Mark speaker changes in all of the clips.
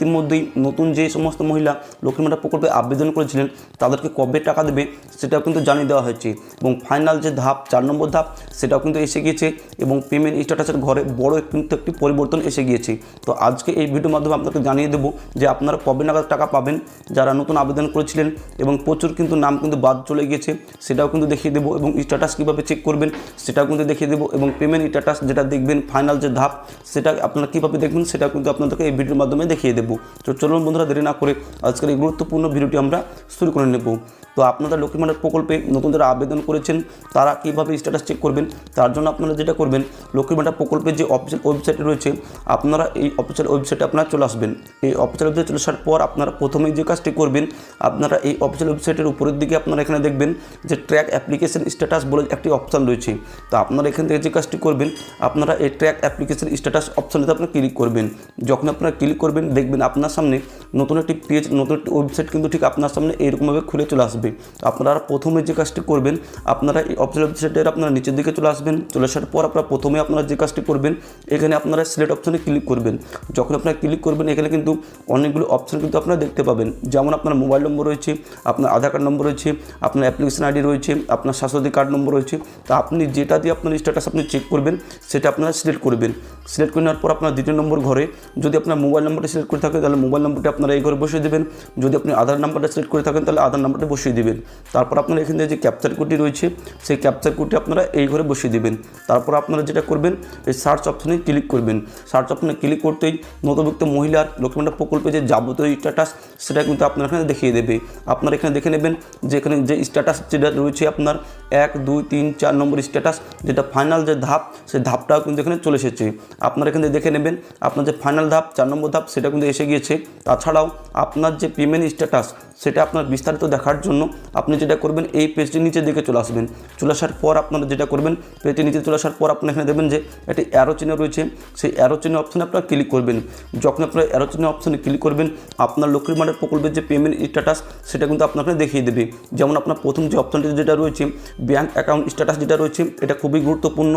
Speaker 1: মুক্তির মধ্যেই নতুন যে সমস্ত মহিলা লক্ষ্মীর ভাণ্ডার প্রকল্পে আবেদন করেছিলেন তাদেরকে কবে টাকা দেবে সেটাও কিন্তু জানিয়ে দেওয়া হয়েছে এবং ফাইনাল যে ধাপ 4 নম্বর ধাপ সেটাও কিন্তু এসে গিয়েছে এবং পেমেন্ট স্ট্যাটাসের ঘরে বড় কিন্তু একটি পরিবর্তন এসে গিয়েছে। তো আজকে এই ভিডিওর মাধ্যমে আপনাকে জানিয়ে দেবো যে আপনারা কবে নাগাদ টাকা পাবেন যারা নতুন আবেদন করেছিলেন এবং প্রচুর কিন্তু নাম কিন্তু বাদ চলে গিয়েছে সেটাও কিন্তু দেখিয়ে দেবো এবং স্ট্যাটাস কীভাবে চেক করবেন সেটাও কিন্তু দেখিয়ে দেবো এবং পেমেন্ট স্ট্যাটাস যেটা দেখবেন ফাইনাল যে ধাপ সেটা আপনারা কীভাবে দেখবেন সেটাও কিন্তু আপনাদেরকে এই ভিডিওর মাধ্যমে দেখিয়ে দেবো। তো চলুন বন্ধুরা, দেরি না করে আজকের এই গুরুত্বপূর্ণ ভিডিওটি আমরা শুরু করে নেব। তো আপনারা লক্ষ্মীর ভাণ্ডার প্রকল্পে নতুন যারা আবেদন করেছেন তারা কীভাবে স্ট্যাটাস চেক করবেন তার জন্য আপনারা যেটা করবেন, লক্ষ্মীর ভাণ্ডার প্রকল্পের যে অফিসিয়াল ওয়েবসাইট রয়েছে আপনারা এই অফিসিয়াল ওয়েবসাইটে আপনারা চলে আসবেন। এই অফিসিয়াল ওয়েবসাইটে চলে আসার পর আপনারা প্রথমেই যে কাজটি করবেন, আপনারা এই অফিসিয়াল ওয়েবসাইটের উপরের দিকে আপনারা এখানে দেখবেন যে ট্র্যাক অ্যাপ্লিকেশন স্ট্যাটাস বলে একটি অপশান রয়েছে। তো আপনারা এখান থেকে যে কাজটি করবেন, আপনারা এই ট্র্যাক অ্যাপ্লিকেশন স্ট্যাটাস অপশানেতে আপনারা ক্লিক করবেন। যখন আপনারা ক্লিক করবেন দেখবেন আপনার সামনে নতুন একটি পেজ, নতুন একটি ওয়েবসাইট কিন্তু ঠিক আপনার সামনে এইরকমভাবে খুলে চলে আসবে। তো আপনারা প্রথমে যে কাজটি করবেন, আপনারা এই অফিসিয়াল ওয়েবসাইটের আপনারা নিচের দিকে চলে আসবেন। চলে আসার পর আপনারা প্রথমে আপনারা যে কাজটি করবেন, এখানে আপনারা সিলেক্ট অপশানে ক্লিক করবেন। যখন আপনারা ক্লিক করবেন এখানে কিন্তু অনেকগুলো অপশান কিন্তু আপনারা দেখতে পাবেন, যেমন আপনার মোবাইল নম্বর রয়েছে, আপনার আধার কার্ড নম্বর রয়েছে, আপনার অ্যাপ্লিকেশন আইডি রয়েছে, আপনার স্বাস্থ্যসাথী কার্ড নম্বর রয়েছে। তো আপনি যেটা দিয়ে আপনার স্ট্যাটাস আপনি চেক করবেন সেটা আপনারা সিলেক্ট করবেন। সিলেক্ট করে নেওয়ার পর আপনার দ্বিতীয় নম্বর ঘরে যদি আপনার মোবাইল নাম্বারটা সিলেক্ট করে থাকেন তাহলে মোবাইল নাম্বারটা আপনারা এই ঘরে বসিয়ে দেবেন। যদি আপনি আধার নাম্বারটা সিলেক্ট করে থাকেন তাহলে আধার নাম্বারটা বসিয়ে দেবেন। তারপর আপনারা এখান থেকে যে ক্যাপচার কোডটি রয়েছে সেই ক্যাপচার কোডটি আপনারা এই ঘরে বসিয়ে দেবেন। তারপর আপনারা যেটা করবেন, এই সার্চ অপশনে ক্লিক করবেন। সার্চ অপশনে ক্লিক করতেই নথিভুক্ত মহিলার লক্ষ্মীর ভাণ্ডার প্রকল্পে যে যাবতীয় স্ট্যাটাস সেটা কিন্তু আপনার এখানে দেখিয়ে দেবে। আপনারা এখানে দেখে নেবেন যে এখানে যে স্ট্যাটাস যেটা রয়েছে আপনার 1, 2, 3, 4 নম্বর স্ট্যাটাস, যেটা ফাইনাল যে ধাপ সেই ধাপটাও কিন্তু এখানে চলে এসেছে। আপনারা এখানে দেখে নেবেন আপনার যে ফাইনাল ধাপ 4 নম্বর ধাপ সেটা কিন্তু এসে গিয়েছে। তাছাড়াও আপনার যে পেমেন্ট স্ট্যাটাস সেটা আপনার বিস্তারিত দেখার জন্য আপনি যেটা করবেন, এই পেজটির নিচের দিকে চলে আসবেন। চলে আসার পর আপনারা যেটা করবেন, পেজটির নিচে চলে আসার পর আপনারা এখানে দেখবেন যে একটি অ্যারো চিহ্ন রয়েছে, সেই অ্যারো চিহ্ন অপশানে আপনারা ক্লিক করবেন। যখন আপনারা অ্যারো চিহ্ন অপশানে ক্লিক করবেন আপনার লক্ষ্মীর ভাণ্ডার প্রকল্পের যে পেমেন্ট স্ট্যাটাস সেটা কিন্তু আপনাকে দেখিয়ে দেবে। যেমন আপনার প্রথম যে অপশানটি যেটা রয়েছে ব্যাঙ্ক অ্যাকাউন্ট স্ট্যাটাস যেটা রয়েছে এটা খুবই গুরুত্বপূর্ণ।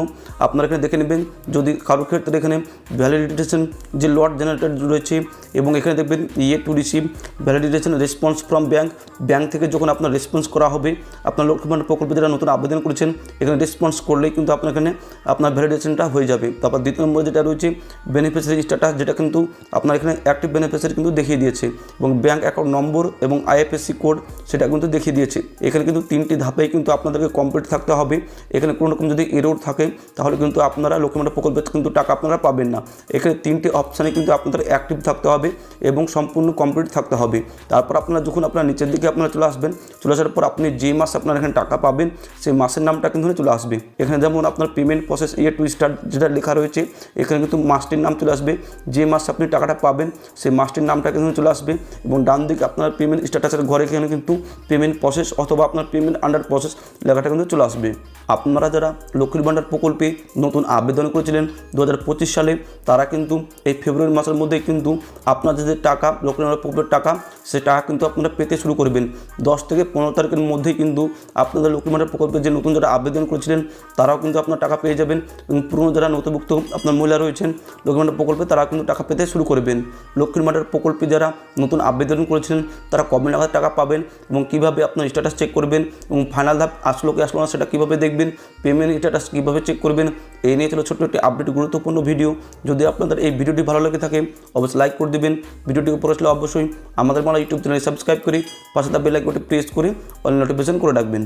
Speaker 1: আপনারা এখানে দেখে নেবেন যদি কারোর ক্ষেত্রে এখানে ভ্যালিডেশন যে লট জেনারেটেড রয়েছে এবং এখানে দেখবেন ইয়ে to receive validation response from bank থেকে যখন আপনার রেসপন্স করা হবে, আপনার লক্ষ্মীর ভাণ্ডার প্রকল্পে যারা নতুন আবেদন করেছেন এখানে রেসপন্স করলেই কিন্তু আপনার এখানে আপনার ভ্যালিডেশনটা হয়ে যাবে। তারপর দ্বিতীয় নম্বরে যেটা রয়েছে বেনিফিশিয়ারি স্ট্যাটাস, যেটা কিন্তু আপনার এখানে অ্যাক্টিভ বেনিফিশিয়ারি কিন্তু দেখিয়ে দিয়েছে এবং ব্যাঙ্ক অ্যাকাউন্ট নম্বর এবং আইএফএসসি কোড সেটা কিন্তু দেখিয়ে দিয়েছে। এখানে কিন্তু 3টি ধাপেই কিন্তু আপনাদেরকে কমপ্লিট থাকতে হবে। এখানে কোনো রকম যদি এরর থাকে তাহলে কিন্তু আপনারা লক্ষ্মীর ভাণ্ডার প্রকল্পে কিন্তু টাকা আপনারা পাবেন না। এখানে 3টি অপশানে কিন্তু আপনাদের অ্যাক্টিভ থাকতে হবে এবং সম্পূর্ণ কমপ্লিট থাকতে হবে। তারপর আপনারা যখন আপনার নিচের দিকে আপনারা চলে আসবেন, চলে আসার পর আপনি যে মাস আপনার এখানে টাকা পাবেন সেই মাসের নামটা কিন্তু চলে আসবে। এখানে যেমন আপনার পেমেন্ট প্রসেস ইয়ে টু স্টার্ট যেটা লেখা রয়েছে এখানে কিন্তু মাসটির নাম চলে আসবে, যে মাসে আপনি টাকাটা পাবেন সেই মাসটির নামটা কিন্তু চলে আসবে এবং ডান দিকে আপনার পেমেন্ট স্ট্যাটাসের ঘরে এখানে কিন্তু পেমেন্ট প্রসেস অথবা আপনার পেমেন্ট আন্ডার প্রসেস লেখাটা কিন্তু চলে আসবে। আপনারা যারা লক্ষ্মীর ভাণ্ডার প্রকল্পে নতুন আবেদন করেছিলেন 2025 সালে তারা কিন্তু এই ফেব্রুয়ারি মাসের মধ্যেই কিন্তু আপনাদের যে টাকা লক্ষ্মীর ভাণ্ডার প্রকল্পের টাকা সে টাকা কিন্তু আপনারা পেতে শুরু করবেন। 10 থেকে 15 তারিখের মধ্যেই কিন্তু আপনাদের লক্ষ্মীর ভাণ্ডার প্রকল্পে যে নতুন যারা আবেদন করেছিলেন তারাও কিন্তু আপনার টাকা পেয়ে যাবেন এবং পুরনো যারা নথিভুক্ত আপনার মহিলা রয়েছেন লক্ষ্মীর ভাণ্ডার প্রকল্পে তারা কিন্তু টাকা পেতে শুরু করবেন। লক্ষ্মীর ভাণ্ডার প্রকল্পে যারা নতুন আবেদন করেছিলেন তারা কবে নাগাদ টাকা পাবেন এবং কীভাবে আপনার স্ট্যাটাস চেক করবেন এবং ফাইনাল ধাপ আসলো কি আসলো না সেটা কীভাবে দেখবেন, পেমেন্ট স্ট্যাটাস কীভাবে চেক করবেন, এই নিয়ে ছিল ছোট্ট একটি আপডেট গুরুত্বপূর্ণ ভিডিও। যদি আপনাদের এই ভিডিওটি ভালো লেগে থাকে অবশ্যই লাইক করে দেবেন। ভিডিওটি উপরে আসলে অবশ্যই আমাদের বাংলা ইউটিউব চ্যানেল সাবস্ক্রাইব করে পাশে বেল আইকনটি প্রেস করে অল নোটিফিকেশন করে রাখবেন।